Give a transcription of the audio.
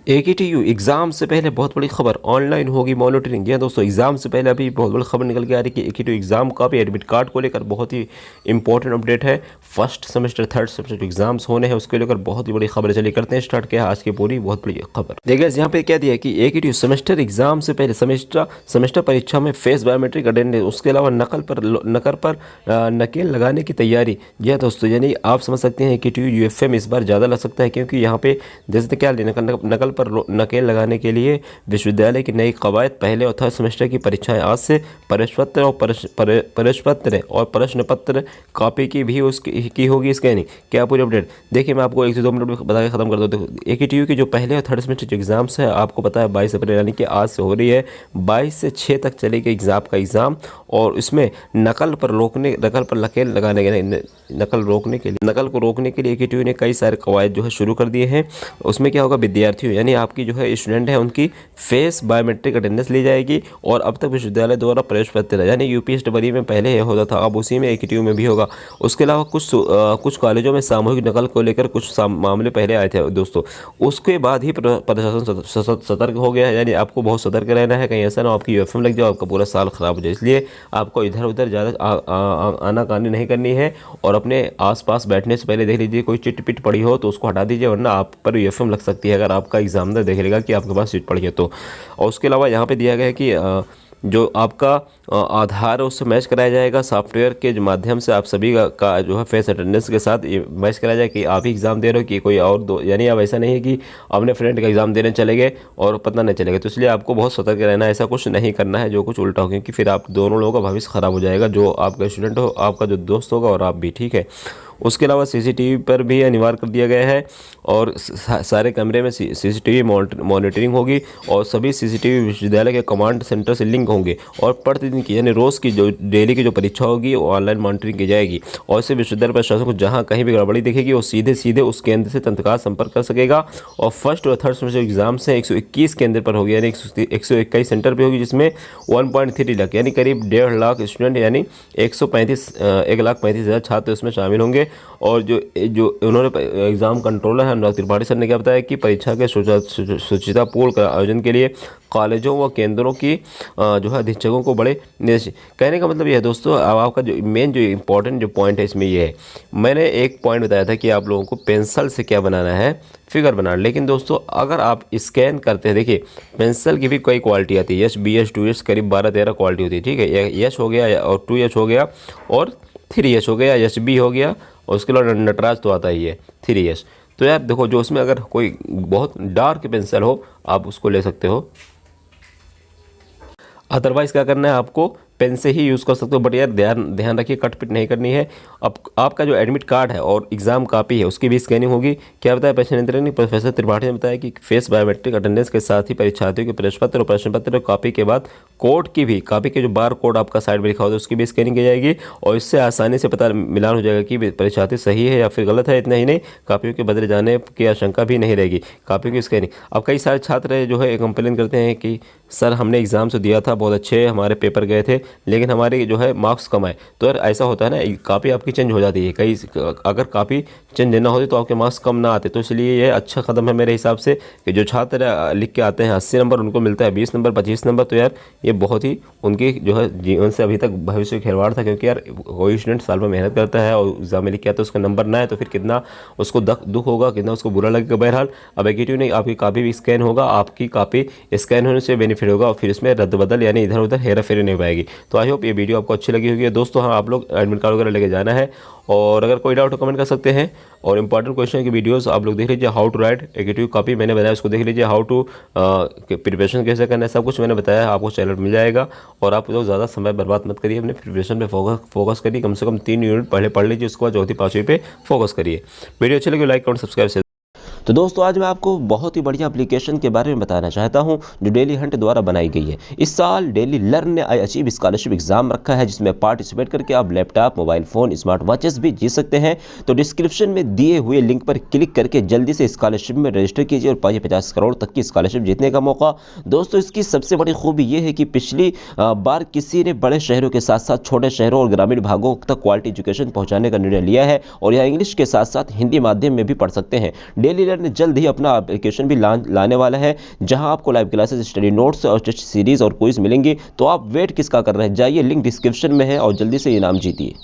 AKTU exam से पहले बहुत बड़ी खबर, ऑनलाइन होगी मॉनिटरिंग। जी हाँ दोस्तों, एग्जाम से पहले अभी बहुत बड़ी खबर निकल के आ रही है कि एकेटीयू एग्जाम का भी एडमिट कार्ड को लेकर बहुत ही इंपॉर्टेंट अपडेट है। First semester third semester exams होने हैं, उसको लेकर बहुत ही बड़ी खबर। चलिए करते हैं स्टार्ट किया आज की पूरी बहुत बड़ी खबर। देखिए यहाँ पे क्या दिया कि एकेटीयू सेमेस्टर एग्जाम से पहले सेमेस्टर परीक्षा में फेस बायोमेट्रिक अटेंडेंस, उसके अलावा नकल पर नकेल लगाने की तैयारी। जी हाँ दोस्तों, यानी आप समझ सकते हैं एकेटीयू यूएफए में इस बार ज़्यादा लग सकता है, क्योंकि यहाँ पे जैसे क्या नकल पर नकेल लगाने के लिए विश्वविद्यालय की नई कवायद। पहले और थर्ड सेमेस्टर की परीक्षाएं आज से प्रश्न पत्र कॉपी की भी उसकी होगी स्कैनिंग। क्या पूरी अपडेट देखिए, मैं आपको 1 से 2 मिनट में बता के खत्म कर दूँ। एकेटीयू की जो पहले और थर्ड सेमेस्टर जो एग्जाम्स है, आपको पता है 22 अप्रैल यानी कि आज से हो रही है। 22 से 6 तक चलेगी एग्जाम, और इसमें नकल पर नकेल लगाने के नकल को रोकने के लिए एकेटीयू ने कई सारे कवायद जो है शुरू कर दिए हैं। उसमें क्या होगा, विद्यार्थियों यानी आपकी जो है स्टूडेंट है, उनकी फेस बायोमेट्रिक अटेंडेंस ली जाएगी। और अब तक विश्वविद्यालय द्वारा प्रवेश पत्र यानी यूपीएससी में पहले ये होता था, अब उसी में एकेटीयू में भी होगा। उसके अलावा कुछ कॉलेजों में सामूहिक नकल को लेकर कुछ मामले पहले आए थे दोस्तों। उसके बाद ही प्रशासन सतर्क हो गया है, यानी आपको बहुत सतर्क रहना है, कहीं ऐसा ना आपकी यूएफएम लग जाए, आपका पूरा साल खराब हो जाए। इसलिए आपको इधर उधर ज़्यादा आनाकानी नहीं करनी है, और अपने आसपास बैठने से पहले देख लीजिए कोई चिट पिट पड़ी हो तो उसको हटा दीजिए, वरना आप पर यूएफएम लग सकती है अगर आपका एग्जामिनर देख लेगा कि आपके पास सीट पड़ी है तो। और उसके अलावा यहाँ पे दिया गया है कि जो आपका आधार है उससे मैच कराया जाएगा सॉफ्टवेयर के माध्यम से। आप सभी का जो है फेस अटेंडेंस के साथ ये मैच कराया जाए कि आप ही एग्ज़ाम दे रहे हो कि कोई और दो, यानी अब ऐसा नहीं है कि अपने फ्रेंड का एग्ज़ाम देने चले गए और पता नहीं चलेगा। तो इसलिए आपको बहुत सतर्क रहना है, ऐसा कुछ नहीं करना है जो कुछ उल्टा हो, क्योंकि फिर आप दोनों लोगों का भविष्य ख़राब हो जाएगा, जो आपका स्टूडेंट हो, आपका जो दोस्त होगा, और आप भी। ठीक है। उसके अलावा सीसीटीवी पर भी अनिवार्य कर दिया गया है, और सारे कमरे में सीसीटीवी मॉनिटरिंग होगी, और सभी सीसीटीवी विश्वविद्यालय के कमांड सेंटर से लिंक होंगे। और प्रतिदिन की यानी रोज़ की जो डेली की जो परीक्षा होगी वो ऑनलाइन मॉनिटरिंग की जाएगी, और इससे विश्वविद्यालय प्रशासन को जहाँ कहीं भी गड़बड़ी दिखेगी वो सीधे उस केंद्र से तत्काल संपर्क कर सकेगा। और फर्स्ट और थर्ड सेमेस्टर एग्जाम्स हैं 121 केंद्र पर होगी, यानी 121 सेंटर पर होगी, जिसमें 1.3 लाख यानी करीब 1.5 लाख स्टूडेंट यानी 1,35,000 छात्र उसमें शामिल होंगे। और जो उन्होंने एग्ज़ाम कंट्रोलर है अनुराग त्रिपाठी सर ने क्या बताया कि परीक्षा के सुचितापूर्ण आयोजन के लिए कॉलेजों व केंद्रों की जो है अधीक्षकों को बड़े निर्देश। कहने का मतलब यह है दोस्तों, अब आपका जो मेन जो इम्पोर्टेंट जो पॉइंट है इसमें ये है, मैंने एक पॉइंट बताया था कि आप लोगों को पेंसिल से क्या बनाना है, फिगर बनाना। लेकिन दोस्तों अगर आप स्कैन करते हैं, देखिए पेंसिल की भी कई क्वालिटी आती है, यस BS 2S करीब 12-13 क्वालिटी होती है। ठीक है, यस हो गया और 2H हो गया और 3H हो गया, HB हो गया, और उसके अलावा नटराज तो आता ही है 3S। तो यार देखो, जो उसमें अगर कोई बहुत डार्क पेंसिल हो आप उसको ले सकते हो, अदरवाइज़ क्या करना है, आपको पेन से ही यूज़ कर सकते हो। बट यार ध्यान रखिए, कट पिट नहीं करनी है। अब आपका जो एडमिट कार्ड है और एग्ज़ाम कॉपी है उसकी भी स्कैनिंग होगी। क्या बताया प्रोफेसर त्रिपाठी ने बताया कि फेस बायोमेट्रिक अटेंडेंस के साथ ही परीक्षार्थियों के प्रश्न पत्र और कॉपी के बाद कोड की भी, कॉपी के जो बार कोड आपका साइड में लिखा होता है उसकी भी स्कैनिंग की जाएगी, और इससे आसानी से पता मिलान हो जाएगा कि परीक्षार्थी सही है या फिर गलत है। इतना ही नहीं, कॉपियों के बदले जाने की आशंका भी नहीं रहेगी। कॉपियों की स्कैनिंग, अब कई सारे छात्र जो है कंप्लेन करते हैं कि सर हमने एग्ज़ाम तो दिया था, बहुत अच्छे हमारे पेपर गए थे, लेकिन हमारे जो है मार्क्स कम आए। तो यार ऐसा होता है ना, कॉपी आपकी चेंज हो जाती है, अगर कॉपी चेंज देना होती तो आपके मार्क्स कम ना आते। तो इसलिए ये अच्छा कदम है मेरे हिसाब से कि जो छात्र लिख के आते हैं 80 नंबर, उनको मिलता है 20 नंबर 25 नंबर। तो यार ये बहुत ही उनकी जो है जीवन से अभी तक भविष्य खिलवाड़ था, क्योंकि यार कोई स्टूडेंट साल में मेहनत करता है और एग्जाम में लिख के आता है, उसका नंबर ना है तो फिर कितना उसको दुख होगा, कितना उसको बुरा लगेगा। बहरहाल अब एकेटीयू नहीं, आपकी कॉपी भी स्कैन होगा, आपकी कॉपी स्कैन होने से बेनिफिट होगा, और फिर इसमें रद्द बदल यानी इधर उधर हेरा फेरी नहीं पाएगी। तो आई होप ये वीडियो आपको अच्छी लगी होगी दोस्तों। हाँ, आप लोग एडमिट कार्ड वगैरह लेके जाना है, और अगर कोई डाउट हो कमेंट कर सकते हैं। और इंपॉर्टेंट क्वेश्चन की वीडियोस आप लोग देख लीजिए, how to write AKTU copy मैंने बताया, उसको देख लीजिए। हाउ टू प्रिपरेशन कैसे करना है, सब कुछ मैंने बताया है, आपको चैनल मिल जाएगा। और आप लोग ज़्यादा समय बर्बाद मत करिए, अपने प्रिपरेशन पे फोकस करिए, कम से कम 3 यूनिट पहले पढ़ लीजिए, उसके बाद चौथी 5वीं पे फोकस करिए। वीडियो अच्छी लगी लाइक कमेंट सब्सक्राइब। तो दोस्तों आज मैं आपको बहुत ही बढ़िया एप्लीकेशन के बारे में बताना चाहता हूं जो डेली हंट द्वारा बनाई गई है। इस साल डेली लर्न ने आई अचीव स्कॉलरशिप एग्जाम रखा है, जिसमें पार्टिसिपेट करके आप laptop, mobile phone, smart watches भी जीत सकते हैं। तो डिस्क्रिप्शन में दिए हुए लिंक पर क्लिक करके जल्दी से स्कॉलरशिप में रजिस्टर कीजिए और पाइए 50 करोड़ तक की स्कॉलरशिप जीतने का मौका। दोस्तों इसकी सबसे बड़ी खूबी यह है कि पिछली बार किसी ने बड़े शहरों के साथ साथ छोटे शहरों और ग्रामीण भागों तक क्वालिटी एजुकेशन पहुंचाने का निर्णय लिया है, और यह इंग्लिश के साथ साथ हिंदी माध्यम में भी पढ़ सकते हैं। डेली लर्न ने जल्द ही अपना एप्लीकेशन भी लाने वाला है, जहां आपको लाइव क्लासेस, स्टडी नोट्स और टेस्ट सीरीज और क्विज मिलेंगे। तो आप वेट किसका कर रहे हैं, जाइए लिंक डिस्क्रिप्शन में है और जल्दी से इनाम जीतिए।